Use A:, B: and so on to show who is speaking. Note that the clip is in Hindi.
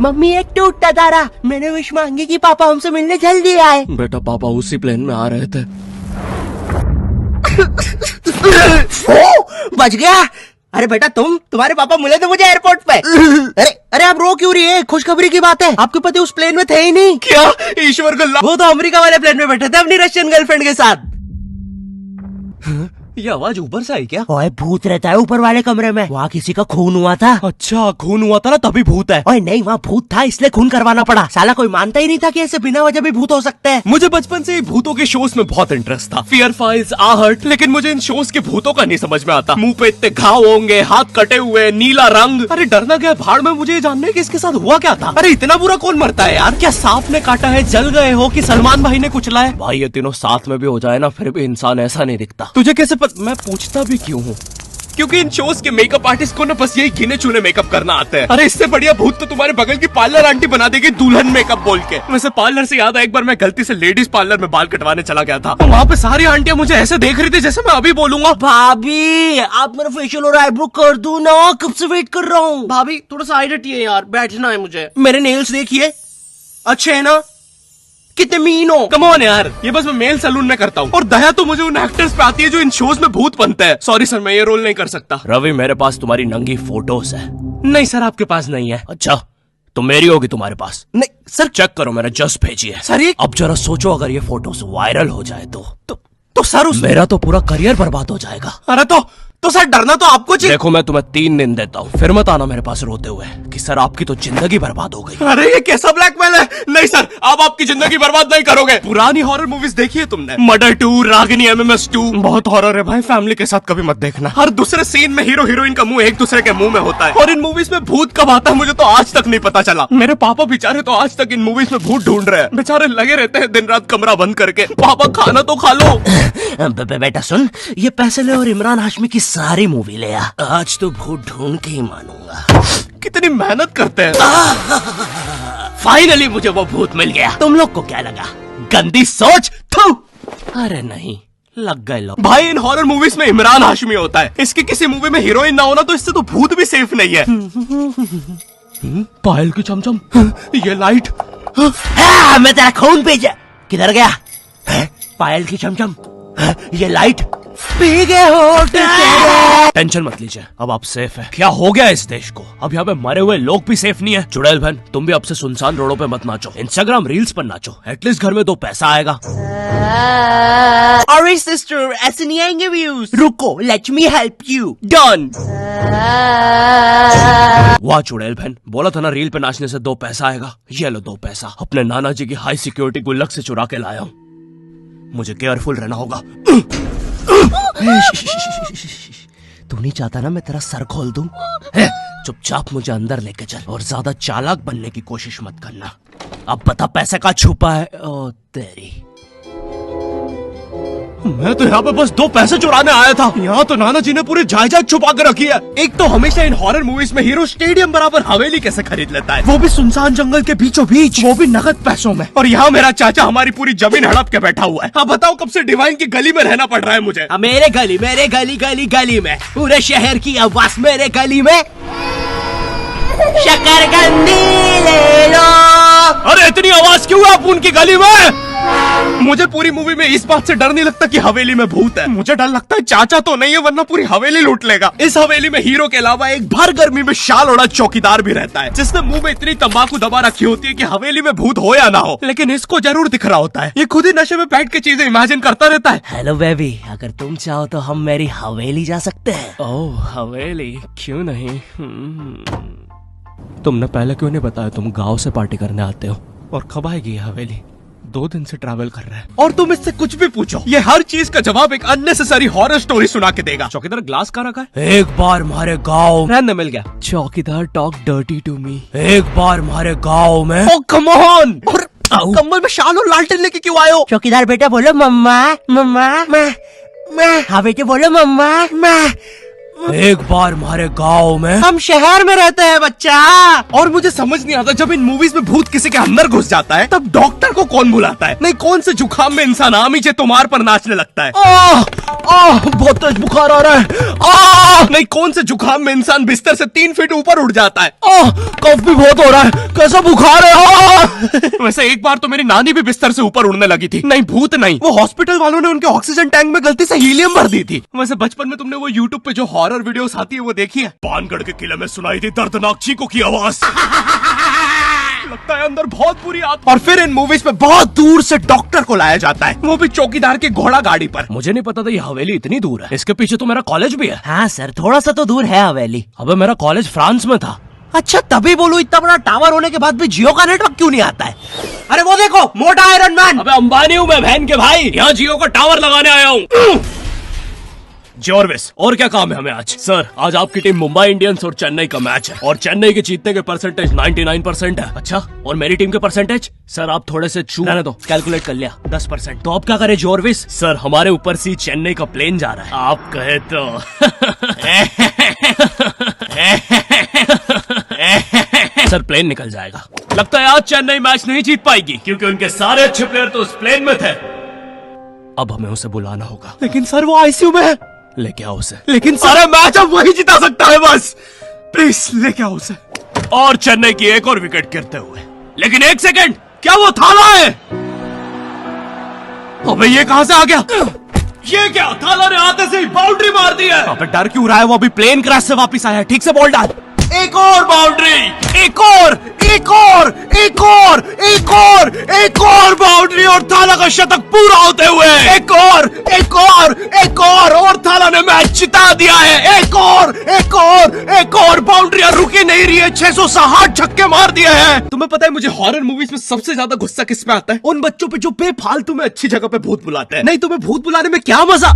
A: मम्मी एक टूटता तारा, मैंने विश मांगी कि पापा हमसे मिलने जल्दी आए।
B: बेटा पापा उसी प्लेन में आ रहे थे।
A: बच गया। अरे बेटा तुम्हारे पापा मिले थे मुझे एयरपोर्ट पे। अरे आप रो क्यों रही है? खुशखबरी की बात है, आपके पति उस प्लेन में थे ही नहीं।
B: क्या? ईश्वर को
A: वो तो अमेरिका वाले प्लेन में बैठे थे अपनी रशियन गर्लफ्रेंड के साथ।
B: ये आवाज ऊपर से आई क्या?
A: ओए भूत रहता है ऊपर वाले कमरे में, वहाँ किसी का खून हुआ था।
B: अच्छा खून हुआ था ना तभी भूत है।
A: ओए नहीं, वहाँ भूत था इसलिए खून करवाना पड़ा। साला कोई मानता ही नहीं था कि ऐसे बिना वजह भी भूत हो सकते हैं।
B: मुझे बचपन से ही भूतों के शोज में बहुत इंटरेस्ट था, फियर फाइल्स, आहट, लेकिन मुझे इन शोज के भूतों का नहीं समझ में आता। मुंह पे इतने घाव होंगे, हाथ कटे हुए, नीला रंग। अरे डरना क्या भाड़ में, मुझे जानना है कि इसके साथ हुआ क्या था। अरे इतना बुरा कौन मरता है यार? क्या सांप ने काटा है, जल गए हो कि सलमान भाई ने कुचला है? भाई ये तीनों साथ में भी हो जाए ना फिर भी इंसान ऐसा नहीं दिखता। तुझे कैसे मैं पूछता भी क्यों हूँ? क्योंकि इन शोज के मेकअप आर्टिस्ट को ना बस यही गिने चुने मेकअप करना आता है। अरे इससे बढ़िया भूत तो तुम्हारे बगल की पार्लर आंटी बना देगी दुल्हन मेकअप बोल के। वैसे पार्लर से याद है, एक बार मैं गलती से लेडीज पार्लर में बाल कटवाने चला गया था, तो वहाँ पे सारी आंटियां मुझे ऐसे देख रही थी जैसे मैं अभी बोलूंगा
A: भाभी आप मेरा फेशियल और आईब्रो कर दो ना, कब से वेट कर रहा हूँ।
B: भाभी थोड़ा सा साइड हटिए यार, बैठना है मुझे।
A: मेरे नेल्स देखिए, अच्छे है ना? कितने मीन हो।
B: कम ऑन यार, ये बस मैं मेल सैलून में करता हूँ। और दया तो मुझे उन एक्टर्स पे आती है जो इन शोज में भूत बनते हैं। सॉरी सर, मैं ये रोल नहीं कर सकता। रवि मेरे पास तुम्हारी नंगी फोटोज है। नहीं सर आपके पास नहीं है। अच्छा तो मेरी होगी तुम्हारे पास?
A: नहीं सर।
B: चेक करो, मैंने जस्ट भेजी है।
A: सर ये
B: अब जरा सोचो, अगर ये फोटोज वायरल हो जाए तो सर मेरा तो पूरा करियर बर्बाद हो जाएगा।
A: अरे तो सर डरना तो आपको चाहिए।
B: देखो मैं तुम्हें 3 दिन देता हूँ, फिर मत आना मेरे पास रोते हुए कि सर आपकी तो जिंदगी बर्बाद हो गई।
A: अरे ये कैसा ब्लैकमेल है? नहीं सर, आप आपकी जिंदगी बर्बाद नहीं करोगे।
B: पुरानी हॉरर मूवीज देखी है तुमने? मर्डर 2, रागिनी, MMS 2, बहुत हॉरर है भाई, फैमिली के साथ कभी मत देखना। हर दूसरे सीन में हीरो हीरोइन का मुंह एक दूसरे के मुंह में होता है। और इन मूवीज में भूत कब आता है मुझे तो आज तक नहीं पता चला। मेरे पापा बेचारे तो आज तक इन मूवीज में भूत ढूंढ रहे हैं। बेचारे लगे रहते हैं दिन रात कमरा बंद करके। पापा खाना तो खा लो।
A: बेटा सुन, ये पैसे ले और इमरान हाशमी की सारी मूवी ले आ। आज तो भूत ढूंढ के ही मानूंगा।
B: कितनी मेहनत करते हैं। फाइनली मुझे वो भूत मिल गया।
A: तुम लोग को क्या लगा?
B: गंदी सोच। थू।
A: अरे नहीं, लग गए लोग।
B: भाई इन हॉरर मूवीज में इमरान हाशमी होता है, इसकी किसी मूवी में हीरोइन ना होना तो इससे तो भूत भी सेफ नहीं है। पायल की चमचम, ये लाइट।
A: मैं तेरा खून भेजा। किधर गया? पायल की चमचम, ये लाइट पी गए हो।
B: टेंशन मत लीजिए, अब आप सेफ है। क्या हो गया इस देश को? अब यहाँ पे मरे हुए लोग भी सेफ नहीं है। चुड़ैल बहन तुम भी अब से सुनसान रोडों पे मत नाचो, इंस्टाग्राम रील्स पर नाचो, एटलीस्ट घर में 2 पैसा आएगा।
A: अरे सिस्टर ऐसे नहीं आएंगे व्यूज। रुको, let me help you.
B: Done. वाह चुड़ैल बहन, बोला था ना रील पे नाचने से 2 पैसा आएगा। ये लो 2 पैसा, अपने नाना जी की हाई सिक्योरिटी गुल्लक से चुरा के लाया हूँ। मुझे केयरफुल रहना होगा।
A: तू नहीं चाहता ना मैं तेरा सर खोल दूं?
B: चुपचाप मुझे अंदर लेके चल और ज्यादा चालाक बनने की कोशिश मत करना। अब बता पैसे का छुपा है? ओ तेरी, मैं तो यहाँ पे बस 2 पैसे चुराने आया था। यहाँ तो नाना जी ने पूरी जायदाद छुपा कर रखी है। एक तो हमेशा इन हॉरर मूवीज में हीरो स्टेडियम बराबर हवेली कैसे खरीद लेता है, वो भी सुनसान जंगल के बीचों बीच, वो भी नगद पैसों में। और यहाँ मेरा चाचा हमारी पूरी जमीन हड़प के बैठा हुआ है। अब बताओ कब से डिवाइन की गली में रहना पड़ रहा है मुझे।
A: मेरे गली में पूरे शहर की आवाज मेरे गली में। शकरकंदी ले लो।
B: अरे इतनी आवाज क्यों है आप उनकी गली में? मुझे पूरी मूवी में इस बात से डर नहीं लगता कि हवेली में भूत है, मुझे डर लगता है चाचा तो नहीं है वरना पूरी हवेली लूट लेगा। इस हवेली में हीरो के अलावा एक भर गर्मी में शाल ओढ़ा चौकीदार भी रहता है, जिसने मुंह में इतनी तंबाकू दबा रखी होती है कि हवेली में भूत हो या ना हो, लेकिन इसको जरूर दिख रहा होता है। ये खुद ही नशे में बैठ के चीजें इमेजिन करता रहता है।
A: हेलो बेबी, अगर तुम चाहो तो हम मेरी हवेली जा सकते हैं।
B: ओह हवेली, क्यों नहीं? तुमने पहले क्यों नहीं बताया तुम गाँव से पार्टी करने आते हो? और कब आएगी ये हवेली? 2 दिन से ट्रैवल कर रहा है और तुम इससे कुछ भी पूछो, ये हर चीज का जवाब एक अननेसेसरी हॉरर स्टोरी सुना के देगा। चौकीदार ग्लास कहाँ रखा है? एक बार हमारे गाँव रहने मिल गया। चौकीदार टॉक डर्टी टू मी। एक बार हमारे गाँव में। ओह कम ऑन। और कंबल में शाल और लालटेन लेके क्यों आए हो?
A: चौकीदार बेटा बोलो मम्मा मम्मा। मैं। हाँ बेटे बोलो मम्मा।
B: एक बार हमारे गांव में
A: हम शहर में रहते हैं बच्चा।
B: और मुझे समझ नहीं आता, जब इन मूवीज में भूत किसी के अंदर घुस जाता है तब डॉक्टर को कौन बुलाता है? नहीं, कौन से जुकाम में इंसान आमीचे तुम्हार पर नाचने लगता है? बहुत तेज बुखार आ रहा है। नहीं, कौन से जुकाम में इंसान बिस्तर से 3 फीट ऊपर उठ जाता है? कफ भी बहुत हो रहा है, कैसा बुखार है? वैसे एक बार तो मेरी नानी भी बिस्तर से ऊपर उड़ने लगी थी। नहीं, भूत नहीं, वो हॉस्पिटल वालों ने उनके ऑक्सीजन टैंक में गलती से हीलियम भर दी थी। वैसे बचपन में तुमने वो यूट्यूब पे जो हॉरर वीडियोस आती है वो देखी है? पानगढ़ के किले में सुनाई थी दर्दनाक चीखों की आवाज। लगता है अंदर बहुत बुरी आत्मा। और फिर इन मूवीज में बहुत दूर से डॉक्टर को लाया जाता है, वो भी चौकीदार की घोड़ा गाड़ी पर। मुझे नहीं पता था ये हवेली इतनी दूर है। इसके पीछे तो मेरा कॉलेज भी है।
A: हाँ सर, थोड़ा सा तो दूर है हवेली।
B: अबे मेरा कॉलेज फ्रांस में था।
A: अच्छा, तभी बोलो इतना बड़ा टावर होने के बाद भी जियो का नेटवर्क क्यों नहीं आता है? अरे वो देखो, मोटा आयरन मैन।
B: अबे अंबानी हूँ मैं बहन के भाई, यहाँ जियो का टावर लगाने आया हूँ। जॉर्विस, और क्या काम है हमें आज? सर, आज आपकी टीम मुंबई इंडियंस और चेन्नई का मैच है और चेन्नई के जीतने के परसेंटेज 99% है। अच्छा, और मेरी टीम के परसेंटेज? सर आप थोड़े से रहने दो, कैलकुलेट कर लिया 10%। तो अब क्या करे जॉर्विस? सर हमारे ऊपर से चेन्नई का प्लेन जा रहा है, आप कहे तो। सर प्लेन निकल जाएगा। लगता है आज चेन्नई मैच नहीं जीत पाएगी क्योंकि उनके सारे अच्छे प्लेयर तो उस प्लेन में थे। अब हमें उसे बुलाना होगा।
A: लेकिन सर वो आईसीयू में है।
B: लेके आओ उसे।
A: लेकिन
B: सारे मैच अब वही जिता सकता है, बस प्लीज लेके आओ उसे। और चेन्नई की एक और विकेट गिरते हुए। लेकिन एक सेकंड, क्या वो थाला है? अबे ये कहां से आ गया? ये क्या, थाला ने आते से ही बाउंड्री मार दी है। अबे डर क्यों रहा है? वो अभी प्लेन क्रैश से वापस आया है। ठीक से बॉल डाल। एक और बाउंड्री, एक और, एक और, एक और, एक और, एक और बाउंड्री और थाला का शतक पूरा होते हुए एक और, एक और, एक और थाला ने मैच जिता दिया है। एक और, एक और, एक और बाउंड्रियां रुकी नहीं रही है। 660 छक्के मार दिए हैं। तुम्हें पता है मुझे हॉरर मूवीज में सबसे ज्यादा गुस्सा किस पे आता है? उन बच्चों पे जो बेफालतू में अच्छी जगह पे भूत बुलाते हैं। नहीं, तुम्हें भूत बुलाने में क्या मजा